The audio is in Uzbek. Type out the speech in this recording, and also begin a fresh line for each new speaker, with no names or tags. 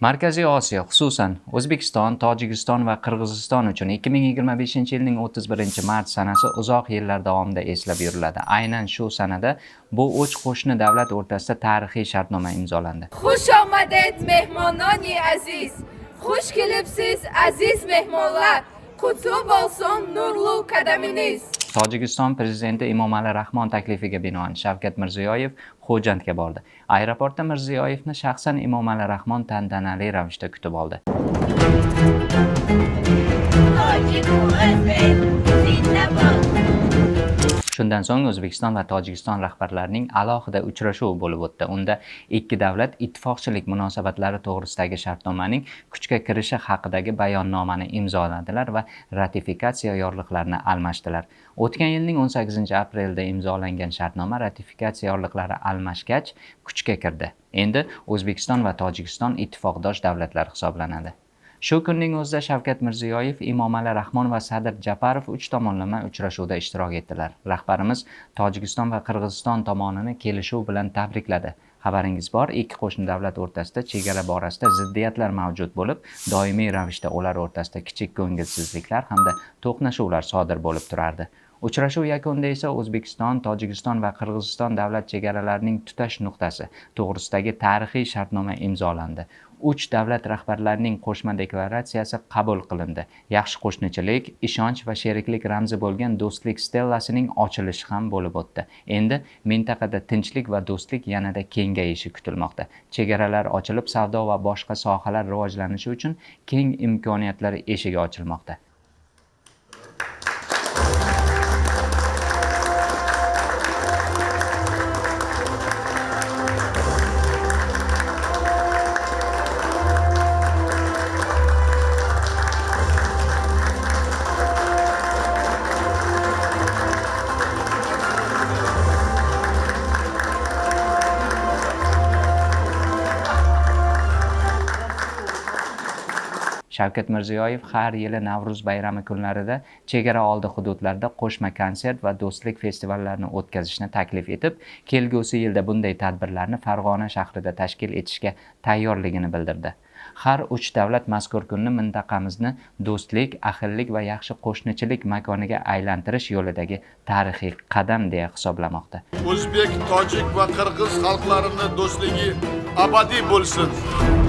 Markaziy Osiyo, xususan O'zbekiston, Tojikiston va Qirg'iziston uchun 2025-yilning 31-mart sanasi uzoq yillar davomida eslab yuriladi. Aynan shu sanada bu uch qo'shni davlat o'rtasida tarixiy shartnoma imzolandi.
Xush omaded mehmononi aziz. Xush kelibsiz aziz mehmonlar. Qutlug' bo'lsin nurli qadaminiz.
Tojikiston prezidenti Emomali Rahmon taklifiga binoan Shavkat Mirziyoyev Xo'jandga bordi. Aeroportda Mirziyoyevni shaxsan Emomali Rahmon tantanali ravishda kutib oldi. Shundan so'ng O'zbekiston va Tojikiston rahbarlarining alohida uchrashuvi bo'lib o'tdi. Unda ikki davlat ittifoqchilik munosabatlari to'g'risidagi shartnomaning kuchga kirishi haqidagi bayonnomani imzoladilar va ratifikatsiya yorliqlarini almashdilar. O'tgan yilning 18-aprelda imzolangan shartnoma ratifikatsiya yorliqlari almashgach kuchga kirdi. Endi O'zbekiston va Tojikiston ittifoqdosh davlatlar hisoblanadi. Shu kunning o'zida Shavkat Mirziyoyev, Emomali Rahmon va Sadir Japarov uch tomonlama uchrashuvda ishtirok etdilar. Rahbarimiz Tojikiston va Qirg'iziston tomonini kelishuv bilan tabrikladi. Xabaringiz bor, ikki qo'shni davlat o'rtasida chegara borasida ziddiyatlar mavjud bo'lib, doimiy ravishda ular o'rtasida kichik ko'ngilsizliklar hamda to'qnashuvlar sodir bo'lib turardi. Uchrashuv yakunida esa O'zbekiston, Tojikiston va Qirg'iziston davlat chegaralarining tutash nuqtasi to'g'risidagi tarixiy shartnoma imzolandi. Uch davlat rahbarlarining qo'shma deklaratsiyasi qabul qilindi. Yaxshi qo'shnichilik, ishonch va sheriklik ramzi bo'lgan do'stlik stellasining ochilishi ham bo'lib o'tdi. Endi mintaqada tinchlik va do'stlik yanada kengayishi kutilmoqda. Chegaralar ochilib, savdo va boshqa sohalar rivojlanishi uchun keng imkoniyatlar eshigi ochilmoqda. Shavkat Mirziyoyev har yili Navro'z bayrami kunlarida chegara oldi hududlarda qo'shma konsert va do'stlik festivallarini o'tkazishni taklif etib, kelgusi yilda bunday tadbirlarni Farg'ona shahrida tashkil etishga tayyorligini bildirdi. Har uch davlat mazkur kunni mintaqamizni do'stlik, ahillik va yaxshi qo'shnichilik makoniga aylantirish yo'lidagi tarixiy qadam deya hisoblamoqda.
O'zbek, tojik va qirg'iz xalqlarining do'stligi abadiy bo'lsin.